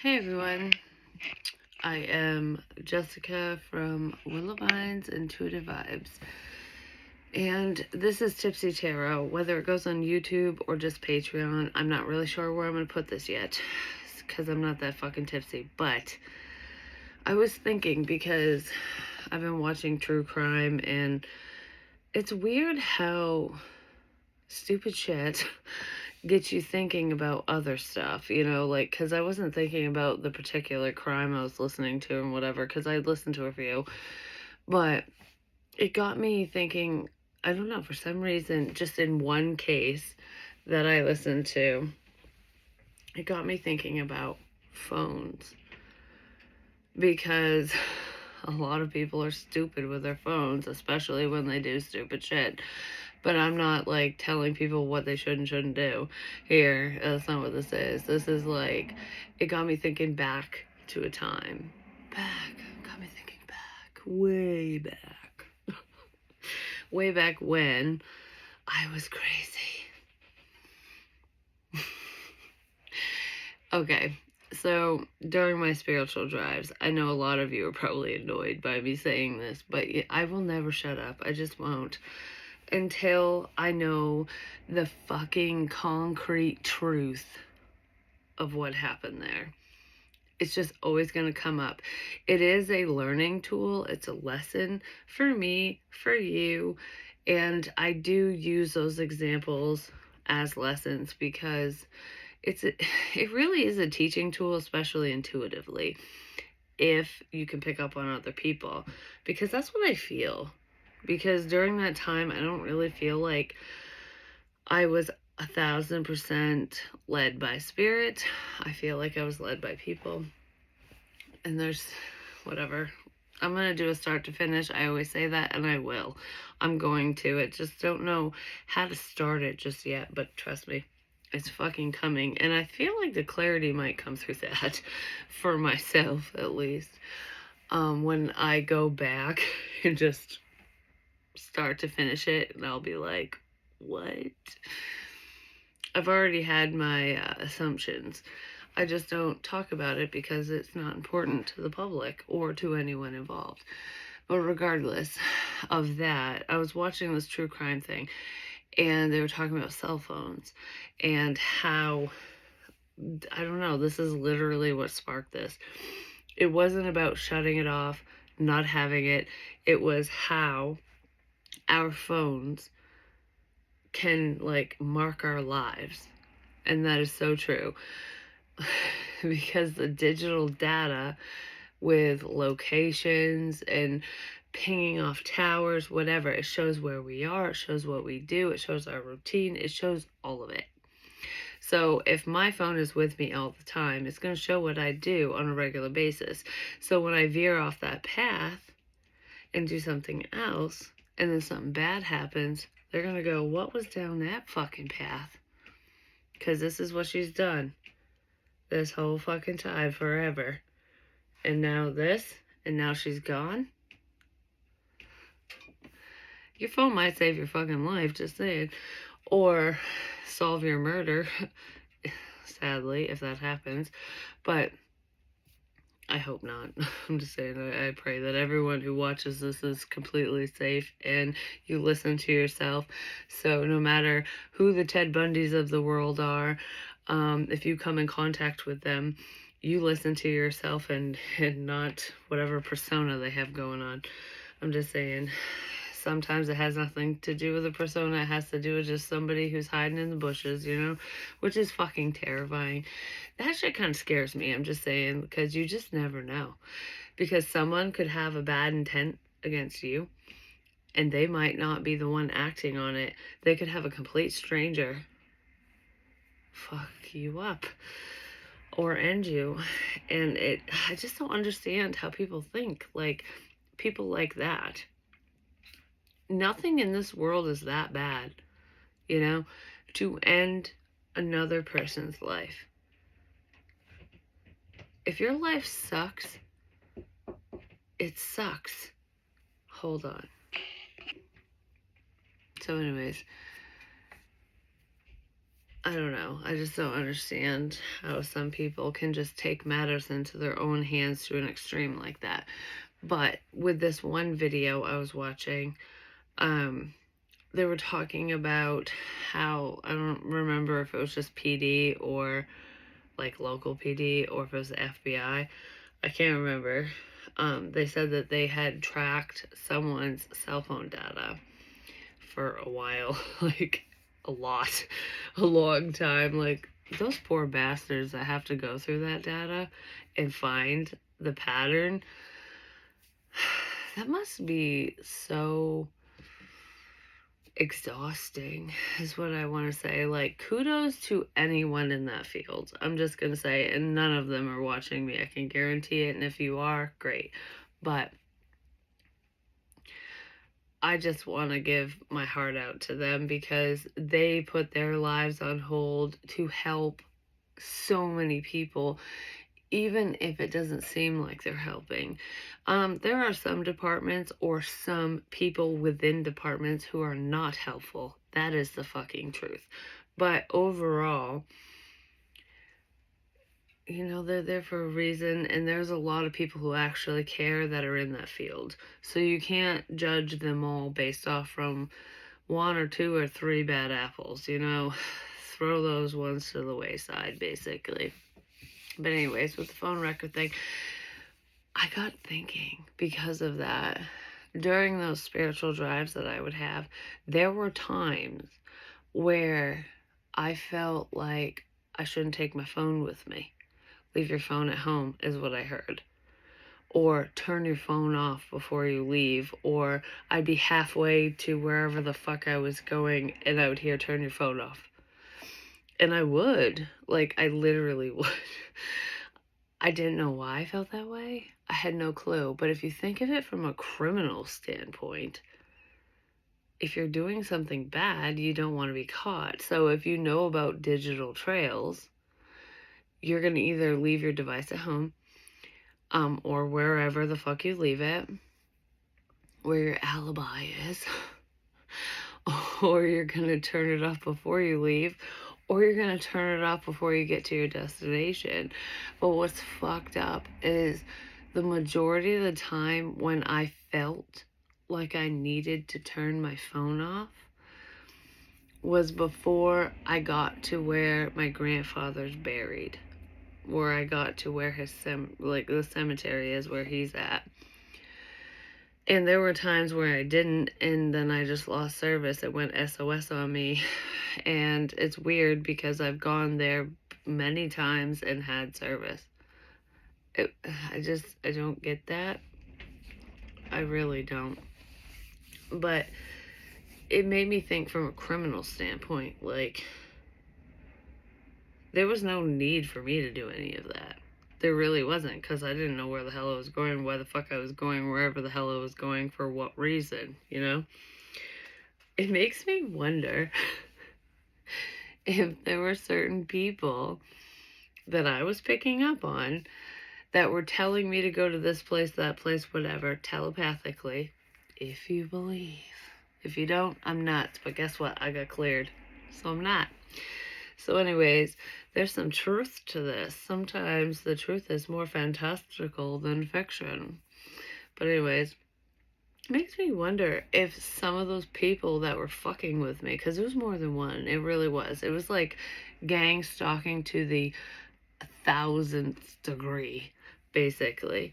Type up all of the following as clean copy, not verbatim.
Hey everyone, I am Jessica from Willow Vines Intuitive Vibes, and this is Tipsy Tarot. Whether it goes on YouTube or just Patreon, I'm not really sure where I'm going to put this yet, because I'm not that fucking tipsy, but I was thinking because I've been watching true crime, and it's weird how stupid shit gets you thinking about other stuff, like, because I wasn't thinking about the particular crime I was listening to and whatever, because I listened to a few, but it got me thinking, I don't know, for some reason, just in one case that I listened to, it got me thinking about phones, because a lot of people are stupid with their phones, especially when they do stupid shit. But I'm not like telling people what they should and shouldn't do here. That's not what this is. This is like, it got me thinking back to a time. Got me thinking back. Way back. Way back when I was crazy. Okay, so during my spiritual drives, I know a lot of you are probably annoyed by me saying this, but I will never shut up. I just won't. Until I know the fucking concrete truth of what happened there. It's just always going to come up. It is a learning tool. It's a lesson for me, for you. And I do use those examples as lessons because it really is a teaching tool, especially intuitively, if you can pick up on other people. Because that's what I feel. Because during that time, I don't really feel like I was 1,000% led by spirit. I feel like I was led by people. And there's whatever. I'm going to do a start to finish. I always say that, and I will. I'm going to. I just don't know how to start it just yet, but trust me, it's fucking coming. And I feel like the clarity might come through that, for myself at least, when I go back and just start to finish it, and I'll be like, what? I've already had my assumptions. I just don't talk about it because it's not important to the public or to anyone involved. But regardless of that, I was watching this true crime thing, and they were talking about cell phones and how, I don't know, this is literally what sparked this. It wasn't about shutting it off, not having it. It was how our phones can like mark our lives. And that is so true. Because the digital data with locations and pinging off towers, whatever, it shows where we are, it shows what we do, it shows our routine, it shows all of it. So if my phone is with me all the time, it's going to show what I do on a regular basis. So when I veer off that path and do something else, and then something bad happens, they're going to go, what was down that fucking path? Because this is what she's done this whole fucking time, forever. And now this, and now she's gone. Your phone might save your fucking life, just saying. Or solve your murder, sadly, if that happens. But I hope not. I'm just saying, I pray that everyone who watches this is completely safe and you listen to yourself. So no matter who the Ted Bundys of the world are, if you come in contact with them, you listen to yourself and not whatever persona they have going on. I'm just saying, sometimes it has nothing to do with a persona. It has to do with just somebody who's hiding in the bushes, which is fucking terrifying. That shit kind of scares me, I'm just saying, because you just never know. Because someone could have a bad intent against you, and they might not be the one acting on it. They could have a complete stranger fuck you up or end you. And I just don't understand how people think, like, people like that. Nothing in this world is that bad, to end another person's life. If your life sucks, it sucks. Hold on. So anyways, I don't know. I just don't understand how some people can just take matters into their own hands to an extreme like that. But with this one video I was watching, they were talking about how, I don't remember if it was just PD or like local PD or if it was the FBI. I can't remember. They said that they had tracked someone's cell phone data for a while, like a lot, a long time. Like those poor bastards that have to go through that data and find the pattern. That must be so exhausting, is what I want to say. Like, kudos to anyone in that field. I'm just going to say, and none of them are watching me. I can guarantee it. And if you are, great. But I just want to give my heart out to them because they put their lives on hold to help so many people, even if it doesn't seem like they're helping. There are some departments or some people within departments who are not helpful. That is the fucking truth. But overall, you know, they're there for a reason, and there's a lot of people who actually care that are in that field. So you can't judge them all based off from one or two or three bad apples, you know? Throw those ones to the wayside, basically. But anyways, with the phone record thing, I got thinking because of that. During those spiritual drives that I would have, there were times where I felt like I shouldn't take my phone with me. Leave your phone at home is what I heard. Or turn your phone off before you leave. Or I'd be halfway to wherever the fuck I was going and I would hear turn your phone off. And I would. Like, I literally would. I didn't know why I felt that way. I had no clue. But if you think of it from a criminal standpoint, if you're doing something bad, you don't want to be caught. So if you know about digital trails, you're going to either leave your device at home, or wherever the fuck you leave it, where your alibi is, or you're going to turn it off before you leave, or you're going to turn it off before you get to your destination. But what's fucked up is the majority of the time when I felt like I needed to turn my phone off was before I got to where my grandfather's buried, where I got to where his the cemetery is where he's at. And there were times where I didn't, and then I just lost service. It went SOS on me. And it's weird because I've gone there many times and had service. I don't get that. I really don't. But it made me think from a criminal standpoint. Like, there was no need for me to do any of that. There really wasn't, because I didn't know where the hell I was going, why the fuck I was going, wherever the hell I was going, for what reason, you know? It makes me wonder if there were certain people that I was picking up on that were telling me to go to this place, that place, whatever, telepathically, if you believe. If you don't, I'm nuts. But guess what? I got cleared. So I'm not. So anyways, there's some truth to this. Sometimes the truth is more fantastical than fiction. But anyways, it makes me wonder if some of those people that were fucking with me, because it was more than one, it really was. It was like gang stalking to the 1000th degree, basically.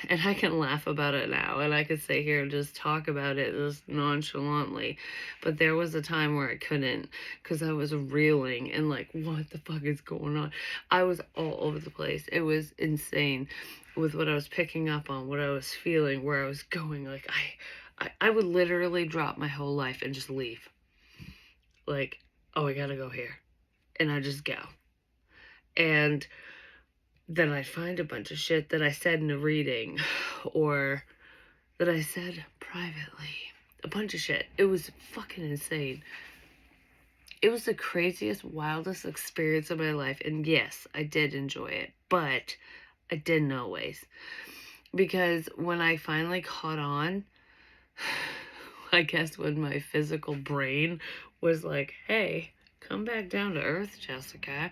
And I can laugh about it now, and I could sit here and just talk about it just nonchalantly. But there was a time where I couldn't, because I was reeling and like, what the fuck is going on? I was all over the place. It was insane with what I was picking up on, what I was feeling, where I was going. Like, I would literally drop my whole life and just leave. Like, oh, I gotta go here. And I just go. And then I'd find a bunch of shit that I said in a reading or that I said privately. A bunch of shit. It was fucking insane. It was the craziest, wildest experience of my life. And yes, I did enjoy it, but I didn't always. Because when I finally caught on, I guess when my physical brain was like, hey, come back down to earth, Jessica.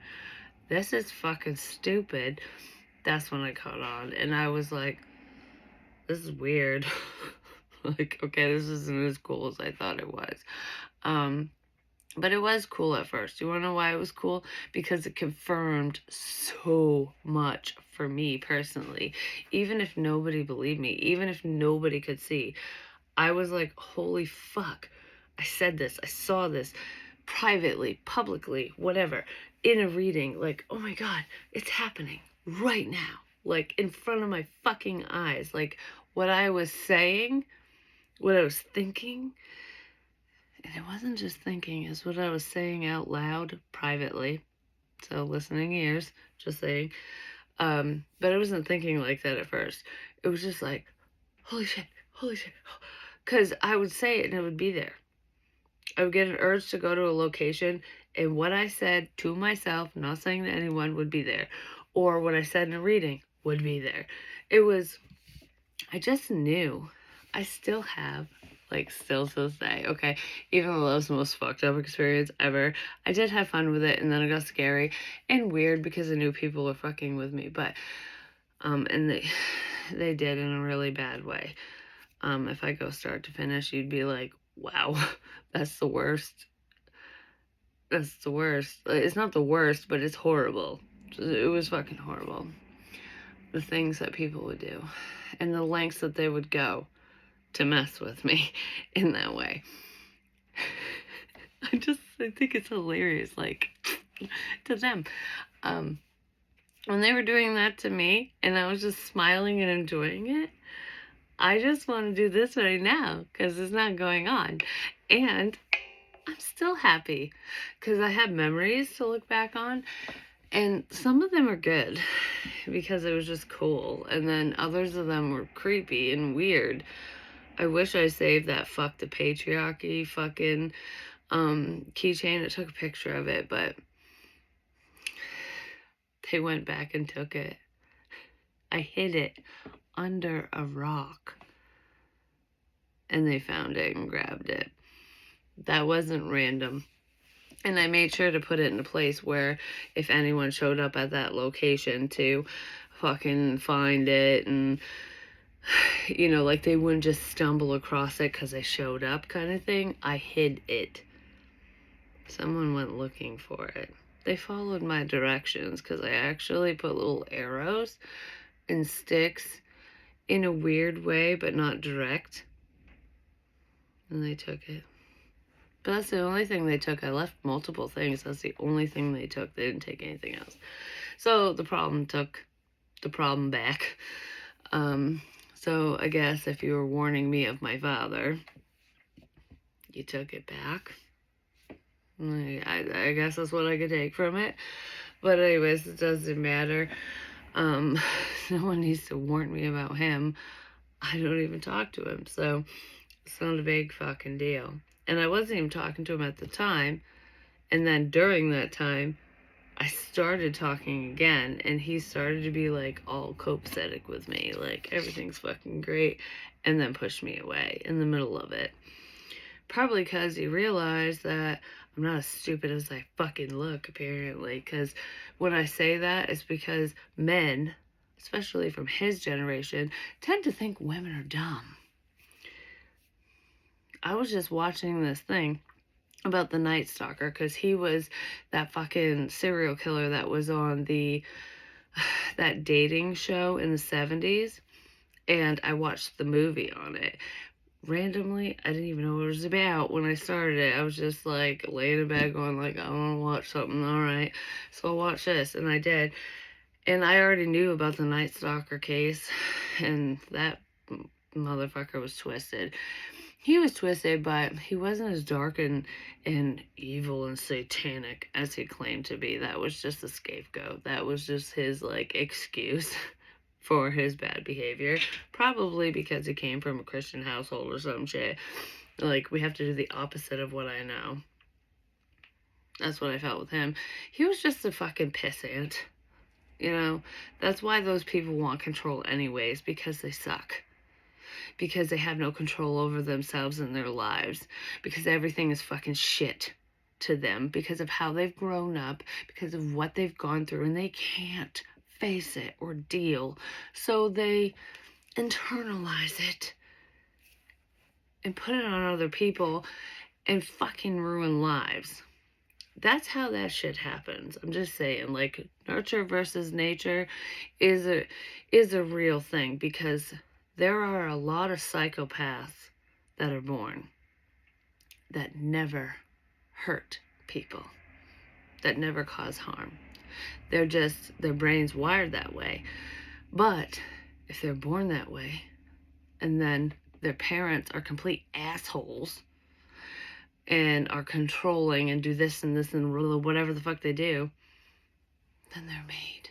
This is fucking stupid. That's when I caught on. And I was like, this is weird. Like, okay, this isn't as cool as I thought it was. But it was cool at first. You want to know why it was cool? Because it confirmed so much for me personally. Even if nobody believed me, even if nobody could see, I was like, holy fuck. I said this. I saw this privately, publicly, whatever, in a reading. Like, oh my God, it's happening right now. Like, in front of my fucking eyes. Like, what I was saying, what I was thinking, and it wasn't just thinking, it's what I was saying out loud privately. So listening ears, just saying. But I wasn't thinking like that at first. It was just like, holy shit, holy shit. Because I would say it and it would be there. I would get an urge to go to a location, and what I said to myself, not saying to anyone, would be there. Or what I said in a reading would be there. It was, I just knew. I still have, like, still to this day, okay? Even though that was the most fucked up experience ever, I did have fun with it, and then it got scary and weird because I knew people were fucking with me, but, and they did in a really bad way. If I go start to finish, you'd be like, wow, that's the worst. That's the worst. It's not the worst, but it's horrible. It was fucking horrible. The things that people would do and the lengths that they would go to mess with me in that way. I think it's hilarious, like, to them. When they were doing that to me and I was just smiling and enjoying it, I just want to do this right now because it's not going on. And I'm still happy because I have memories to look back on. And some of them are good because it was just cool. And then others of them were creepy and weird. I wish I saved that fuck the patriarchy fucking keychain. I took a picture of it, but they went back and took it. I hid it under a rock. And they found it and grabbed it. That wasn't random. And I made sure to put it in a place where if anyone showed up at that location to fucking find it and, you know, like they wouldn't just stumble across it because they showed up kind of thing. I hid it. Someone went looking for it. They followed my directions because I actually put little arrows and sticks in a weird way, but not direct. And they took it. But that's the only thing they took. I left multiple things. That's the only thing they took. They didn't take anything else. So the problem took the problem back. So I guess if you were warning me of my father, you took it back. I guess that's what I could take from it. But anyways, it doesn't matter. No one needs to warn me about him. I don't even talk to him. So it's not a big fucking deal. And I wasn't even talking to him at the time. And then during that time, I started talking again. And he started to be like all copacetic with me. Like everything's fucking great. And then pushed me away in the middle of it. Probably because he realized that I'm not as stupid as I fucking look, apparently. Because when I say that, it's because men, especially from his generation, tend to think women are dumb. I was just watching this thing about the Night Stalker because he was that fucking serial killer that was on that dating show in the 70s. And I watched the movie on it. Randomly, I didn't even know what it was about when I started it. I was just like laying in bed going like, I want to watch something. All right. So I'll watch this. And I did. And I already knew about the Night Stalker case. And that motherfucker was twisted. He was twisted, but he wasn't as dark and evil and satanic as he claimed to be. That was just a scapegoat. That was just his like excuse for his bad behavior, probably because he came from a Christian household or some shit. Like, we have to do the opposite of what I know. That's what I felt with him. He was just a fucking pissant. You know, that's why those people want control anyways, because they suck. because they have no control over themselves and their lives, because everything is fucking shit to them because of how they've grown up, because of what they've gone through, and they can't face it or deal. So they internalize it and put it on other people and fucking ruin lives. That's how that shit happens. I'm just saying, like, nurture versus nature is a real thing, because there are a lot of psychopaths that are born that never hurt people, that never cause harm. They're just, their brain's wired that way. But if they're born that way and then their parents are complete assholes and are controlling and do this and this and whatever the fuck they do, then they're made.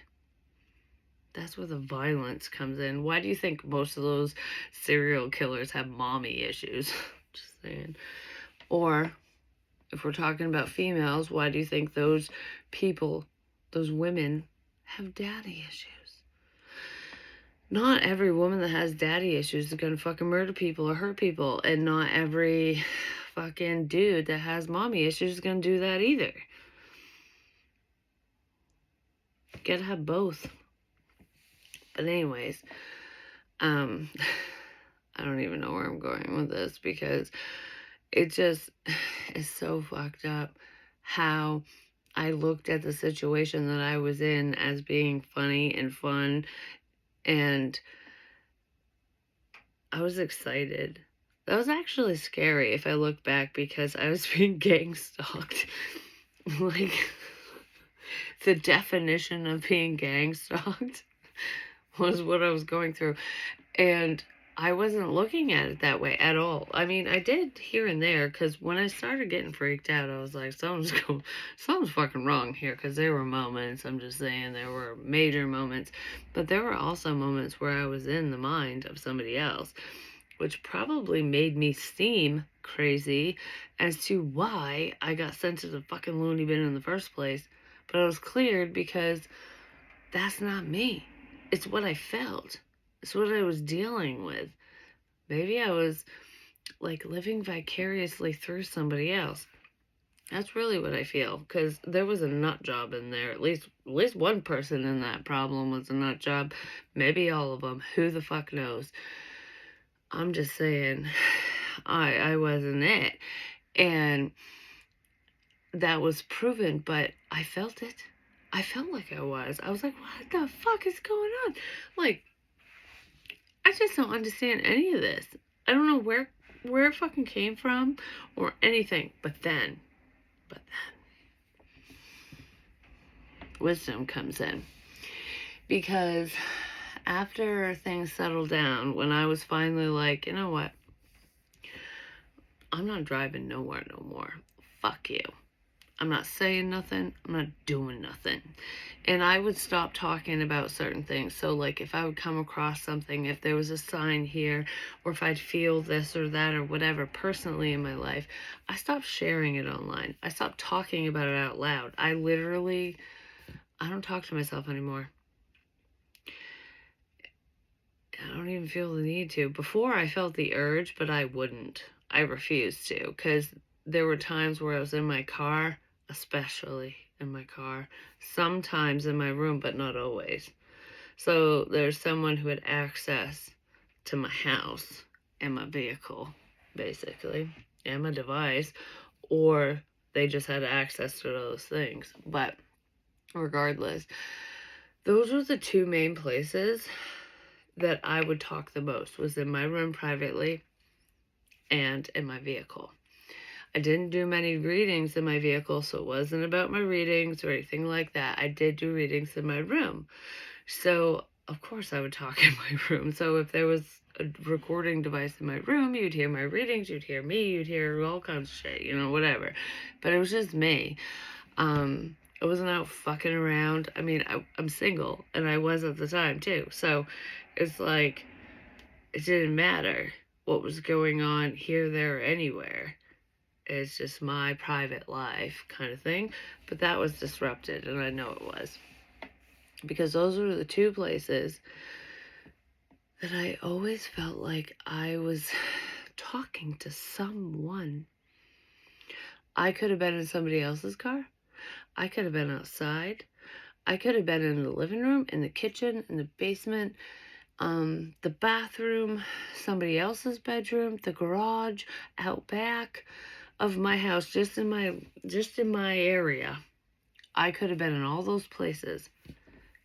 That's where the violence comes in. Why do you think most of those serial killers have mommy issues? Just saying. Or if we're talking about females, why do you think those people, those women, have daddy issues? Not every woman that has daddy issues is gonna fucking murder people or hurt people, and not every fucking dude that has mommy issues is gonna do that either. You gotta have both. But anyways, I don't even know where I'm going with this, because it just is so fucked up how I looked at the situation that I was in as being funny and fun, and I was excited. That was actually scary if I look back, because I was being gang stalked. Like, the definition of being gang stalked was what I was going through. And I wasn't looking at it that way at all. I mean, I did here and there, because when I started getting freaked out, I was like, something's fucking wrong here, because there were moments, I'm just saying, there were major moments, but there were also moments where I was in the mind of somebody else, which probably made me seem crazy as to why I got sent to the fucking loony bin in the first place. But I was cleared, because that's not me. It's what I felt. It's what I was dealing with. Maybe I was, like, living vicariously through somebody else. That's really what I feel, because there was a nut job in there. At least one person in that problem was a nut job. Maybe all of them. Who the fuck knows? I'm just saying, I wasn't it. And that was proven, but I felt it. I felt like I was. I was like, what the fuck is going on? Like, I just don't understand any of this. I don't know where it fucking came from or anything. But then, wisdom comes in. Because after things settled down, when I was finally like, you know what? I'm not driving nowhere no more. Fuck you. I'm not saying nothing. I'm not doing nothing. And I would stop talking about certain things. So, like, if I would come across something, if there was a sign here, or if I'd feel this or that or whatever personally in my life, I stopped sharing it online. I stopped talking about it out loud. I don't talk to myself anymore. I don't even feel the need to. Before, I felt the urge, but I wouldn't. I refused to, because there were times where I was in my car, especially in my car, sometimes in my room, but not always. So there's someone who had access to my house and my vehicle, basically, and my device, or they just had access to those things. But regardless, those were the two main places that I would talk the most, was in my room privately and in my vehicle. I didn't do many readings in my vehicle, so it wasn't about my readings or anything like that. I did do readings in my room. So, of course, I would talk in my room. So if there was a recording device in my room, you'd hear my readings, you'd hear me, you'd hear all kinds of shit, whatever. But it was just me. I wasn't out fucking around. I mean, I'm single, and I was at the time, too. So it's like, it didn't matter what was going on here, there, or anywhere. It's just my private life kind of thing. But that was disrupted, and I know it was. Because those were the two places that I always felt like I was talking to someone. I could have been in somebody else's car. I could have been outside. I could have been in the living room, in the kitchen, in the basement, the bathroom, somebody else's bedroom, the garage, out back of my house, just in my area. I could have been in all those places,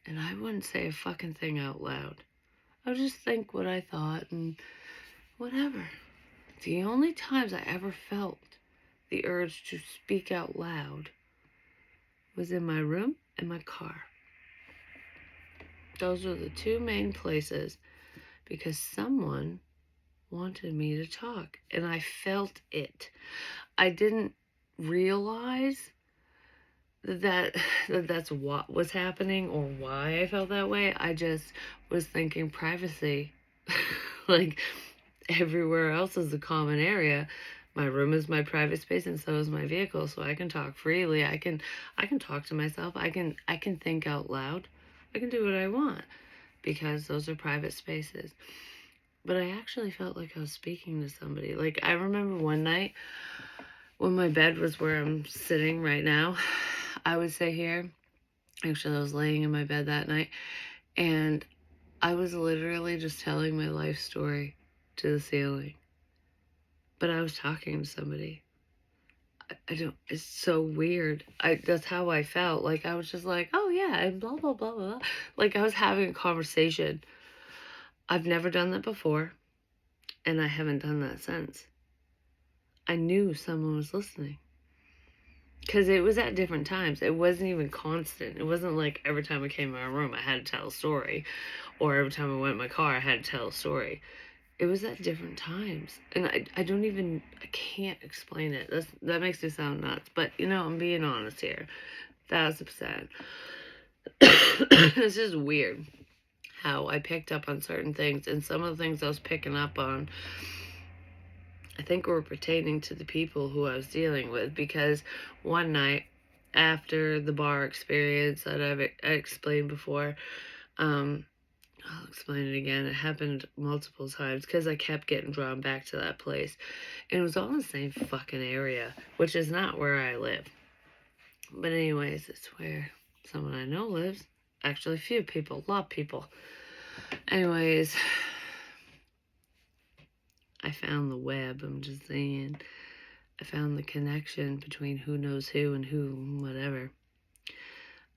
and I wouldn't say a fucking thing out loud. I would just think what I thought and whatever. The only times I ever felt the urge to speak out loud was in my room and my car. Those are the two main places, because someone wanted me to talk, and I felt it. I didn't realize that's what was happening or why I felt that way. I just was thinking privacy. Like, everywhere else is a common area. My room is my private space, and so is my vehicle, so I can talk freely. I can talk to myself. I can think out loud. I can do what I want, because those are private spaces. But I actually felt like I was speaking to somebody. Like, I remember one night when my bed was where I'm sitting right now. I would say here. Actually, I was laying in my bed that night, and I was literally just telling my life story to the ceiling. But I was talking to somebody. I don't, it's so weird. That's how I felt. Like, I was just like, oh yeah, and blah, blah, blah, blah. Like, I was having a conversation. I've never done that before, and I haven't done that since. I knew someone was listening. Because it was at different times. It wasn't even constant. It wasn't like every time I came in my room, I had to tell a story. Or every time I went in my car, I had to tell a story. It was at different times. And I can't explain it. That makes me sound nuts. But, I'm being honest here. 1,000%. It's just weird how I picked up on certain things. And some of the things I was picking up on, I think were pertaining to the people who I was dealing with. Because one night, after the bar experience that I explained before, I'll explain it again. It happened multiple times because I kept getting drawn back to that place. And it was all in the same fucking area, which is not where I live. But anyways, it's where someone I know lives. Actually, a few people, a lot of people. Anyways, I found the web, I'm just saying. I found the connection between who knows who and who, whatever.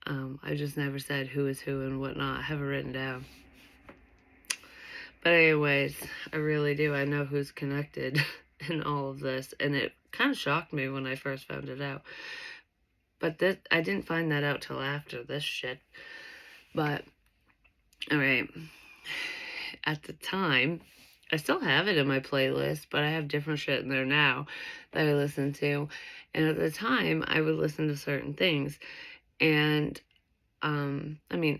I just never said who is who and whatnot. I have it written down. But anyways, I really do. I know who's connected in all of this. And it kind of shocked me when I first found it out. But I didn't find that out till after this shit. But, alright. At the time, I still have it in my playlist, but I have different shit in there now that I listen to. And at the time, I would listen to certain things. And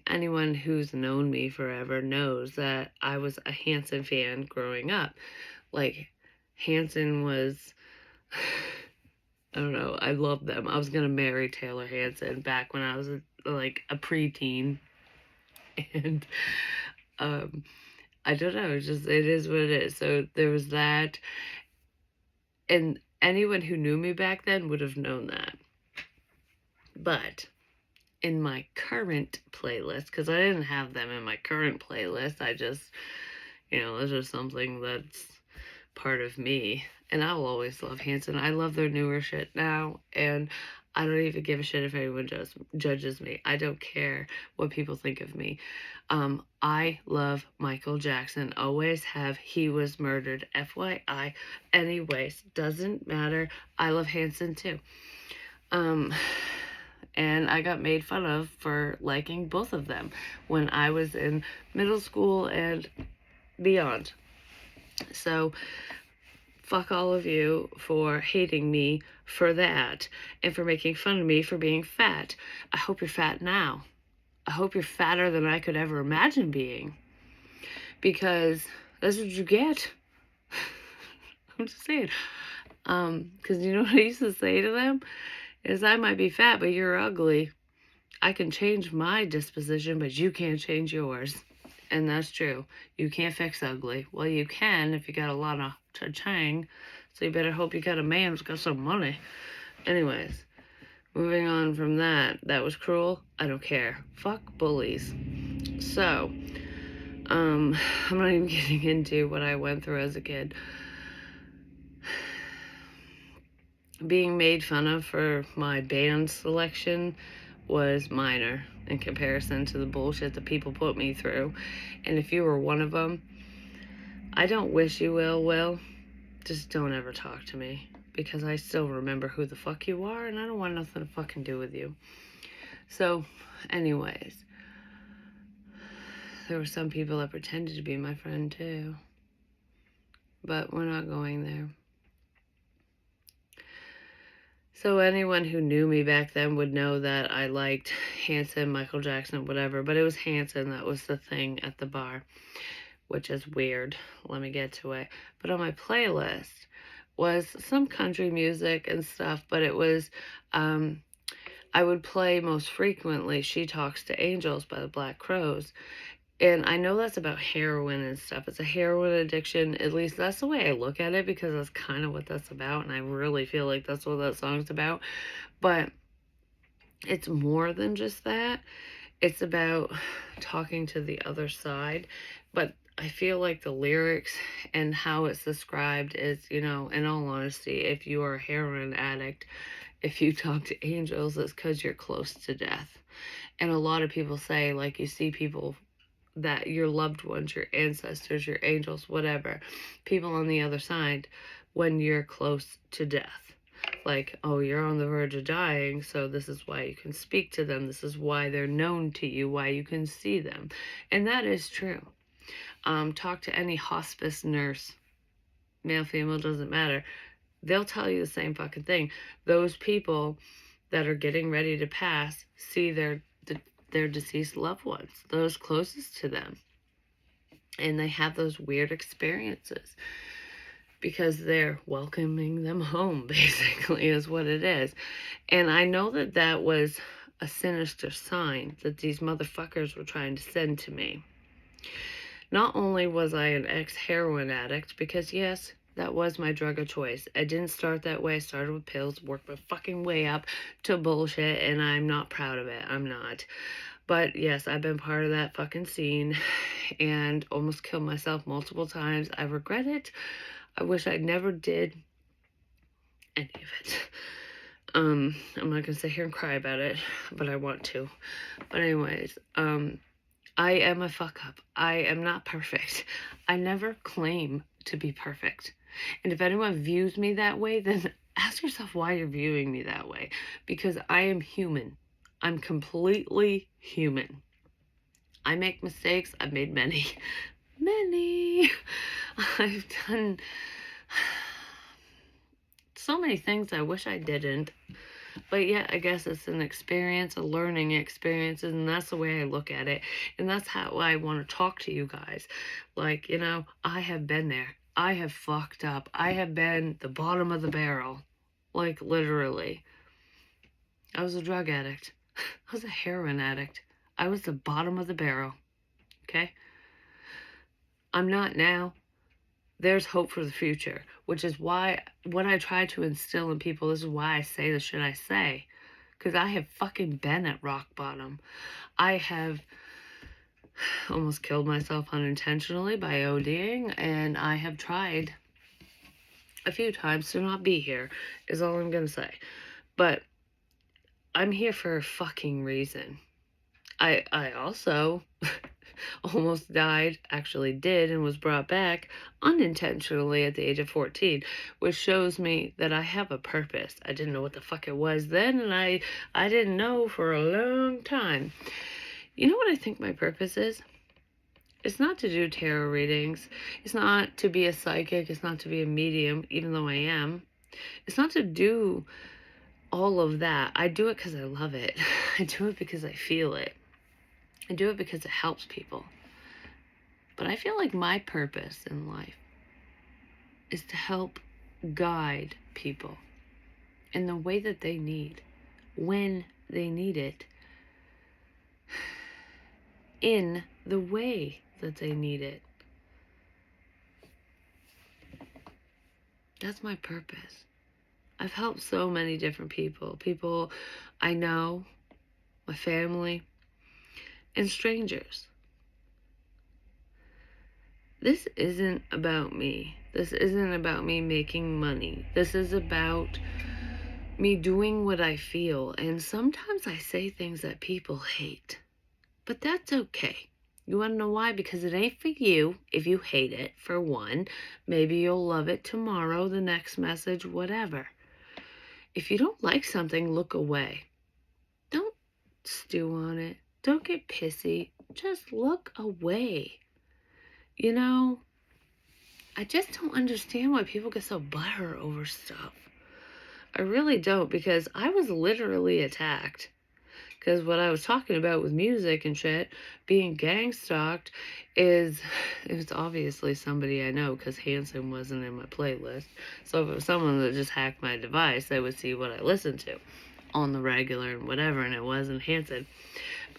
anyone who's known me forever knows that I was a Hanson fan growing up. Like, Hanson was, I don't know, I loved them. I was going to marry Taylor Hanson back when I was like a preteen. And, I don't know, it is what it is. So there was that. And anyone who knew me back then would have known that. But in my current playlist, because I didn't have them in my current playlist, I just, it's just something that's part of me. And I will always love Hanson. I love their newer shit now, and I don't even give a shit if anyone judges me. I don't care what people think of me. I love Michael Jackson. Always have. He was murdered. FYI. Anyways, doesn't matter. I love Hanson too. And I got made fun of for liking both of them when I was in middle school and beyond. So, fuck all of you for hating me for that and for making fun of me for being fat. I hope you're fat now. I hope you're fatter than I could ever imagine being. Because that's what you get. I'm just saying. Because you know what I used to say to them? Is I might be fat, but you're ugly. I can change my disposition, but you can't change yours. And that's true. You can't fix ugly. Well, you can if you got a lot of cha-ching. So you better hope you got a man who's got some money. Anyways, moving on from that. That was cruel. I don't care. Fuck bullies. So, I'm not even getting into what I went through as a kid. Being made fun of for my band selection was minor in comparison to the bullshit that people put me through. And if you were one of them, I don't wish you ill will. Just don't ever talk to me, because I still remember who the fuck you are, and I don't want nothing to fucking do with you. So, anyways, there were some people that pretended to be my friend too, but we're not going there. So anyone who knew me back then would know that I liked Hanson, Michael Jackson, whatever, but it was Hanson that was the thing at the bar, which is weird. Let me get to it. But on my playlist was some country music and stuff, but it was, I would play most frequently She Talks to Angels by the Black Crowes. And I know that's about heroin and stuff. It's a heroin addiction. At least that's the way I look at it, because that's kind of what that's about. And I really feel like that's what that song's about. But it's more than just that. It's about talking to the other side. But I feel like the lyrics and how it's described is, in all honesty, if you are a heroin addict, if you talk to angels, it's because you're close to death. And a lot of people say, like, you see people that your loved ones, your ancestors, your angels, whatever, people on the other side, when you're close to death. Like, oh, you're on the verge of dying, so this is why you can speak to them. This is why they're known to you, why you can see them. And that is true. Talk to any hospice nurse, male, female, doesn't matter. They'll tell you the same fucking thing. Those people that are getting ready to pass see their deceased loved ones, those closest to them. And they have those weird experiences because they're welcoming them home, basically, is what it is. And I know that that was a sinister sign that these motherfuckers were trying to send to me. Not only was I an ex-heroin addict, because yes, that was my drug of choice. I didn't start that way. I started with pills, worked my fucking way up to bullshit, and I'm not proud of it. I'm not. But yes, I've been part of that fucking scene and almost killed myself multiple times. I regret it. I wish I never did any of it. I'm not gonna sit here and cry about it, but I want to. But anyways, I am a fuck up. I am not perfect. I never claim to be perfect. And if anyone views me that way, then ask yourself why you're viewing me that way. Because I am human. I'm completely human. I make mistakes. I've made many. Many. I've done so many things I wish I didn't. But yeah, I guess it's an experience, a learning experience, and that's the way I look at it. And that's how I want to talk to you guys. Like, I have been there. I have fucked up. I have been the bottom of the barrel. Like, literally. I was a drug addict. I was a heroin addict. I was the bottom of the barrel. Okay? I'm not now. There's hope for the future, which is why what I try to instill in people, this is why I say the shit I say. Because I have fucking been at rock bottom. I have almost killed myself unintentionally by ODing, and I have tried a few times to not be here, is all I'm going to say. But I'm here for a fucking reason. I also almost died, actually did, and was brought back unintentionally at the age of 14, which shows me that I have a purpose. I didn't know what the fuck it was then, and I didn't know for a long time. You know what I think my purpose is? It's not to do tarot readings. It's not to be a psychic. It's not to be a medium, even though I am. It's not to do all of that. I do it because I love it. I do it because I feel it. I do it because it helps people. But I feel like my purpose in life is to help guide people in the way that they need, when they need it, in the way that they need it. That's my purpose. I've helped so many different people. People I know, my family, and strangers. This isn't about me. This isn't about me making money. This is about me doing what I feel. And sometimes I say things that people hate. But that's okay. You want to know why? Because it ain't for you if you hate it, for one. Maybe you'll love it tomorrow, the next message, whatever. If you don't like something, look away. Don't stew on it. Don't get pissy. Just look away. You know, I just don't understand why people get so butthurt over stuff. I really don't, because I was literally attacked. Because what I was talking about with music and shit, being gang stalked, is, it was obviously somebody I know, because Hanson wasn't in my playlist. So if it was someone that just hacked my device, they would see what I listened to on the regular and whatever, and it wasn't Hanson.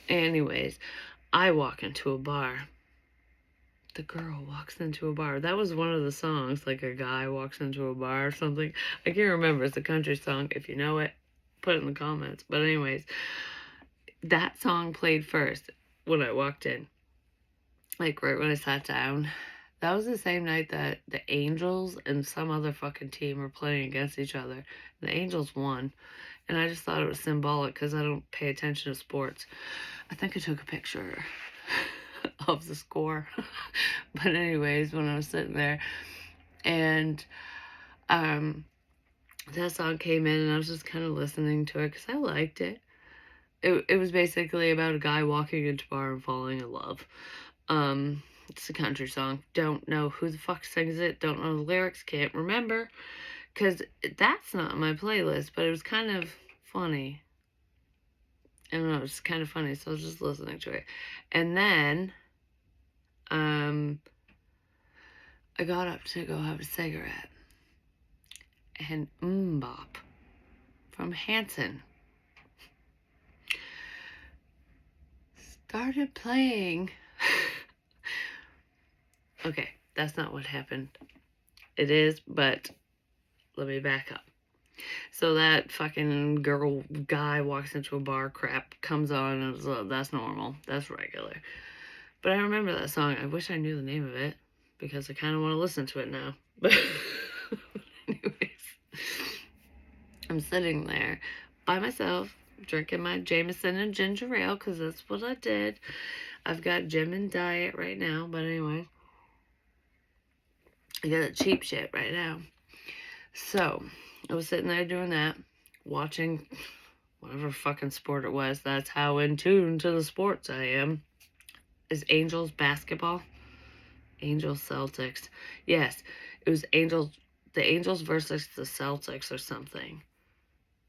Anyways, I walk into a bar. The girl walks into a bar. That was one of the songs, like a guy walks into a bar or something. I can't remember. It's a country song. If you know it, put it in the comments. But anyways, that song played first when I walked in. Like right when I sat down. That was the same night that the Angels and some other fucking team were playing against each other. The Angels won. And I just thought it was symbolic because I don't pay attention to sports. I think I took a picture of the score. But anyways, when I was sitting there and that song came in and I was just kind of listening to it because I liked it. It was basically about a guy walking into a bar and falling in love. It's a country song. Don't know who the fuck sings it. Don't know the lyrics. Can't remember. Because that's not my playlist. But it was kind of funny. I don't know. It was kind of funny. So I was just listening to it. And then, I got up to go have a cigarette. And Mbop from Hanson started playing. Okay, that's not what happened. It is, but let me back up. So that fucking guy walks into a bar, crap comes on, and that's normal. That's regular. But I remember that song. I wish I knew the name of it, because I kind of want to listen to it now. But anyways, I'm sitting there by myself, drinking my Jameson and ginger ale, because that's what I did. I've got Jim and Diet right now, but anyway. I got the cheap shit right now. So, I was sitting there doing that, watching whatever fucking sport it was. That's how in tune to the sports I am. Is Angels basketball? Angels Celtics. Yes, it was the Angels versus the Celtics or something.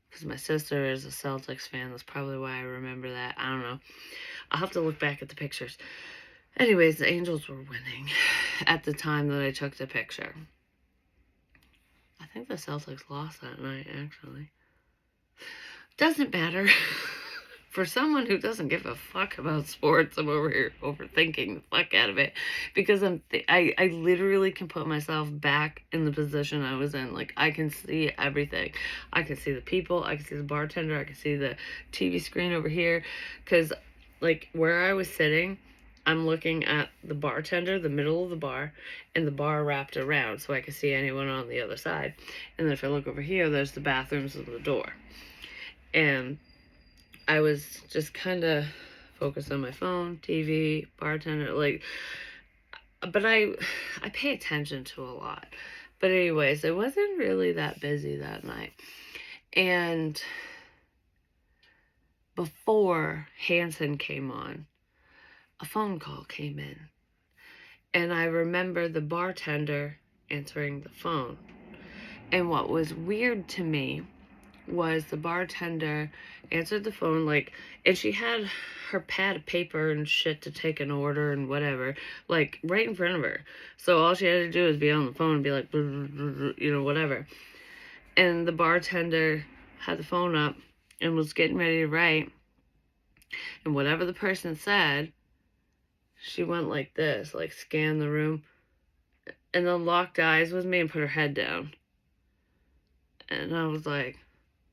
Because my sister is a Celtics fan. That's probably why I remember that. I don't know. I'll have to look back at the pictures. Anyways, the Angels were winning at the time that I took the picture. I think the Celtics lost that night, actually. Doesn't matter. For someone who doesn't give a fuck about sports, I'm over here overthinking the fuck out of it. Because I literally can put myself back in the position I was in. Like, I can see everything. I can see the people. I can see the bartender. I can see the TV screen over here. Because, like, where I was sitting, I'm looking at the bartender, the middle of the bar, and the bar wrapped around, so I can see anyone on the other side. And then if I look over here, there's the bathrooms and the door. And I was just kind of focused on my phone, TV, bartender, like, but I pay attention to a lot. But anyways, it wasn't really that busy that night. And before Hanson came on, a phone call came in. And I remember the bartender answering the phone. And what was weird to me was the bartender answered the phone, like, and she had her pad of paper and shit to take an order and whatever, like, right in front of her. So all she had to do was be on the phone and be like, you know, whatever. And the bartender had the phone up and was getting ready to write. And whatever the person said, she went like this, like scanned the room, and then locked eyes with me and put her head down. And I was like,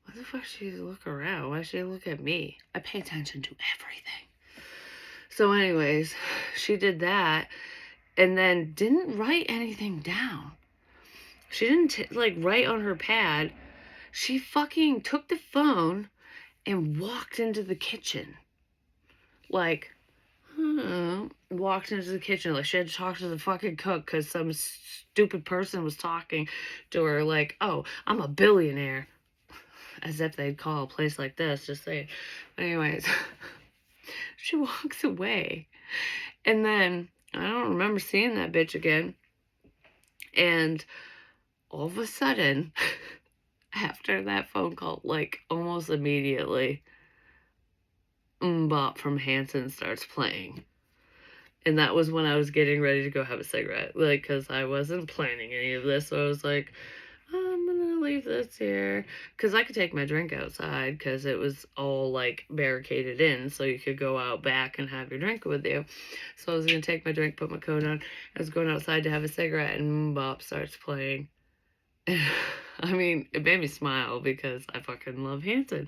why the fuck should she look around? Why should she look at me? I pay attention to everything. So anyways, she did that and then didn't write anything down. She didn't like write on her pad. She fucking took the phone and walked into the kitchen. Like, walked into the kitchen like she had to talk to the fucking cook because some stupid person was talking to her like, oh, I'm a billionaire. As if they'd call a place like this, just saying. Anyways, she walks away. And then I don't remember seeing that bitch again. And all of a sudden, after that phone call, like almost immediately, Bop from Hanson starts playing. And that was when I was getting ready to go have a cigarette. Like, because I wasn't planning any of this. So I was like, I'm gonna leave this here. Because I could take my drink outside. Because it was all, like, barricaded in. So you could go out back and have your drink with you. So I was gonna take my drink, put my coat on. I was going outside to have a cigarette. And Bop starts playing. I mean, it made me smile. Because I fucking love Hanson.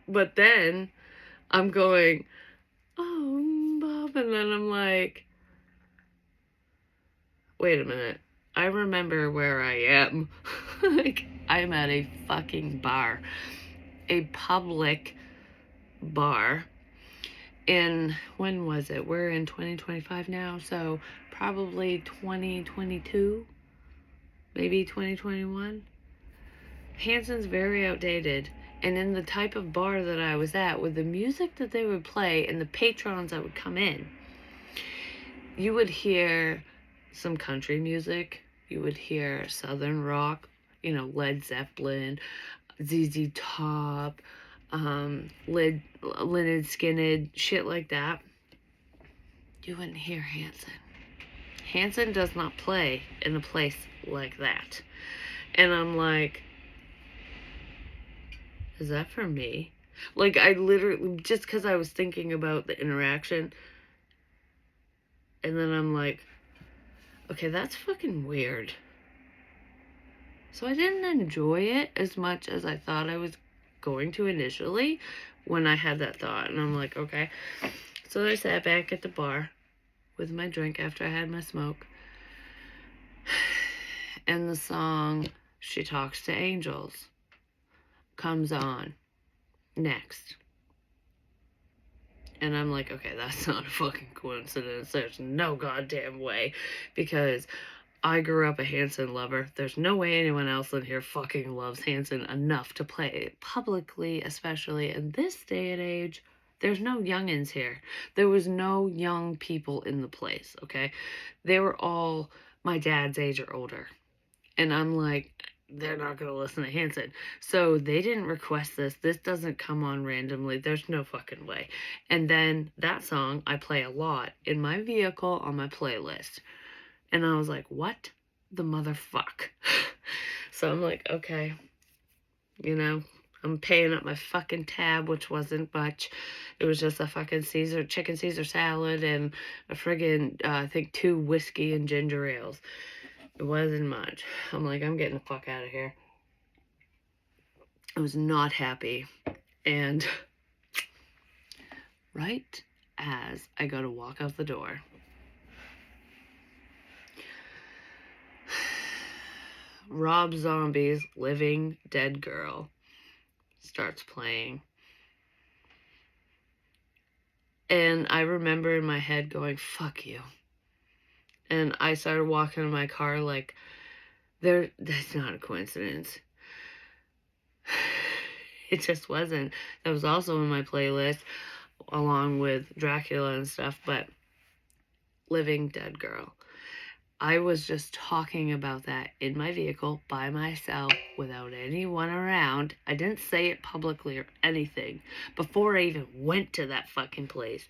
But then I'm going, oh, Bob, and then I'm like, wait a minute, I remember where I am. Like, I'm at a fucking bar, a public bar, when was it? We're in 2025 now, so probably 2022, maybe 2021. Hanson's very outdated. And in the type of bar that I was at, with the music that they would play and the patrons that would come in, you would hear some country music, you would hear southern rock, Led Zeppelin, ZZ Top, Lynyrd Skynyrd, shit like that. You wouldn't hear Hanson. Hanson does not play in a place like that. And I'm like, is that for me? Like, I literally, just because I was thinking about the interaction, and then I'm like, okay, that's fucking weird. So I didn't enjoy it as much as I thought I was going to initially when I had that thought. And I'm like, okay. So I sat back at the bar with my drink after I had my smoke. And the song, She Talks to Angels, comes on next. And I'm like, okay, that's not a fucking coincidence. There's no goddamn way. Because I grew up a Hanson lover. There's no way anyone else in here fucking loves Hanson enough to play it publicly, especially in this day and age. There's no youngins here. There was no young people in the place, okay? They were all my dad's age or older. And I'm like, they're not going to listen to Hanson. So they didn't request this. This doesn't come on randomly. There's no fucking way. And then that song I play a lot in my vehicle on my playlist. And I was like, what the motherfuck? So I'm like, okay, I'm paying up my fucking tab, which wasn't much. It was just a fucking chicken Caesar salad and a friggin', I think 2 whiskey and ginger ales. It wasn't much. I'm like, I'm getting the fuck out of here. I was not happy. And right as I go to walk out the door, Rob Zombie's Living Dead Girl starts playing. And I remember in my head going, fuck you. And I started walking in my car like, that's not a coincidence. It just wasn't. That was also in my playlist, along with Dracula and stuff, but Living Dead Girl. I was just talking about that in my vehicle by myself without anyone around. I didn't say it publicly or anything before I even went to that fucking place.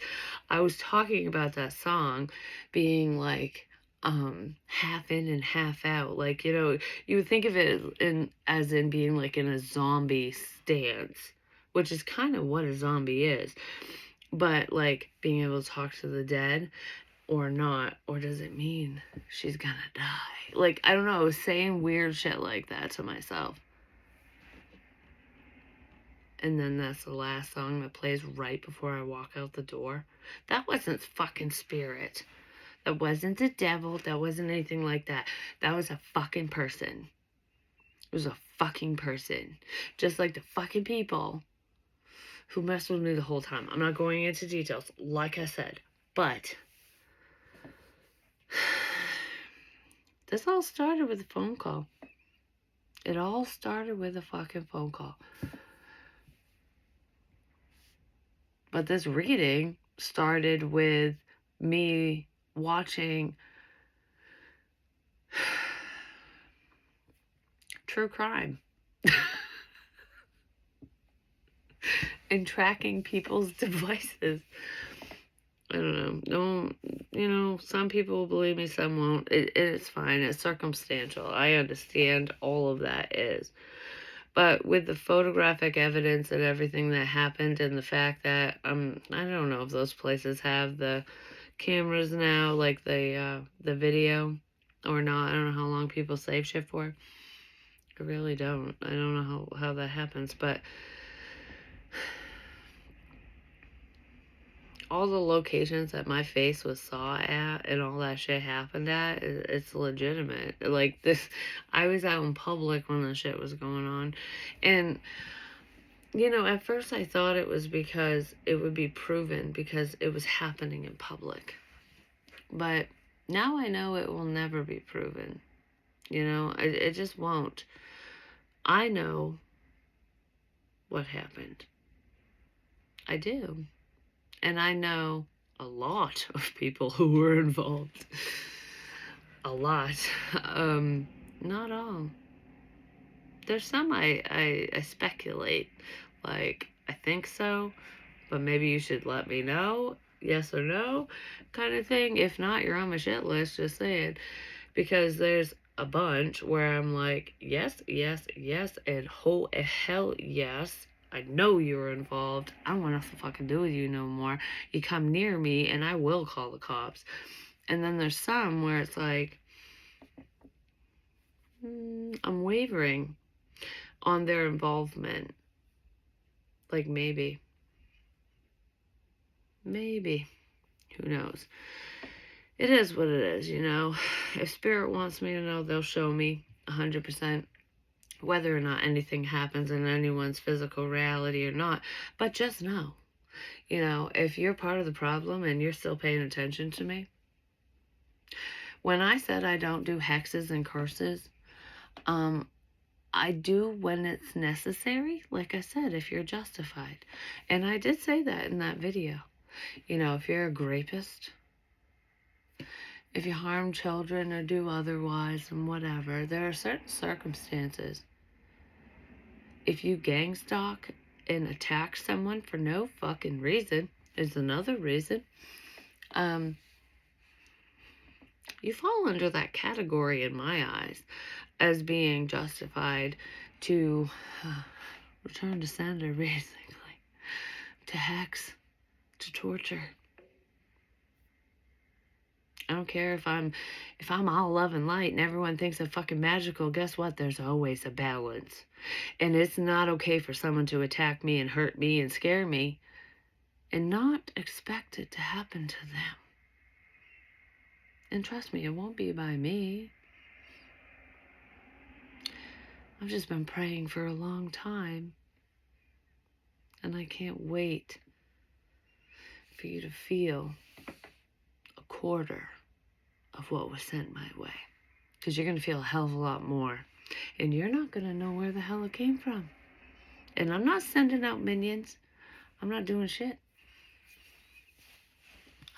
I was talking about that song being like half in and half out. Like, you would think of it as in being like in a zombie stance, which is kind of what a zombie is. But, like, being able to talk to the dead or not, or does it mean she's gonna die? Like, I don't know, I was saying weird shit like that to myself. And then that's the last song that plays right before I walk out the door. That wasn't fucking spirit. That wasn't the devil. That wasn't anything like that. That was a fucking person. It was a fucking person. Just like the fucking people who messed with me the whole time. I'm not going into details, like I said. But this all started with a phone call. It all started with a fucking phone call. But this reading started with me watching true crime and tracking people's devices. I don't know. Some people will believe me, some won't. It's fine. It's circumstantial. I understand all of that is. But with the photographic evidence and everything that happened and the fact that, I don't know if those places have the cameras now, like the video or not. I don't know how long people save shit for. I really don't. I don't know how that happens, but all the locations that my face was saw at and all that shit happened at, it's legitimate. Like this, I was out in public when the shit was going on. And, at first I thought it was because it would be proven because it was happening in public. But now I know it will never be proven. It just won't. I know what happened. I do. And I know a lot of people who were involved. A lot. Not all. There's some I speculate. Like, I think so, but maybe you should let me know. Yes or no kind of thing. If not, you're on my shit list, just saying. Because there's a bunch where I'm like, yes, yes, yes, and hell yes. I know you were involved. I don't want nothing to fucking do with you no more. You come near me and I will call the cops. And then there's some where it's like, I'm wavering on their involvement. Like maybe. Who knows? It is what it is, If spirit wants me to know, they'll show me 100%. Whether or not anything happens in anyone's physical reality or not. But just know, if you're part of the problem and you're still paying attention to me. When I said I don't do hexes and curses, I do when it's necessary. Like I said, if you're justified. And I did say that in that video. If you're a rapist, if you harm children or do otherwise and whatever, there are certain circumstances. If you gang stalk and attack someone for no fucking reason, is another reason, you fall under that category in my eyes as being justified to return to sender, basically, to hex, to torture. I don't care if I'm all love and light and everyone thinks I'm fucking magical. Guess what? There's always a balance. And it's not okay for someone to attack me and hurt me and scare me and not expect it to happen to them. And trust me, it won't be by me. I've just been praying for a long time. And I can't wait for you to feel a quarter of what was sent my way. Because you're going to feel a hell of a lot more. And you're not going to know where the hell it came from. And I'm not sending out minions. I'm not doing shit.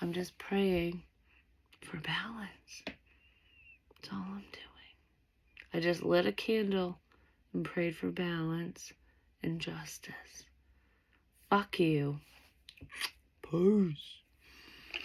I'm just praying for balance. That's all I'm doing. I just lit a candle and prayed for balance and justice. Fuck you. Peace.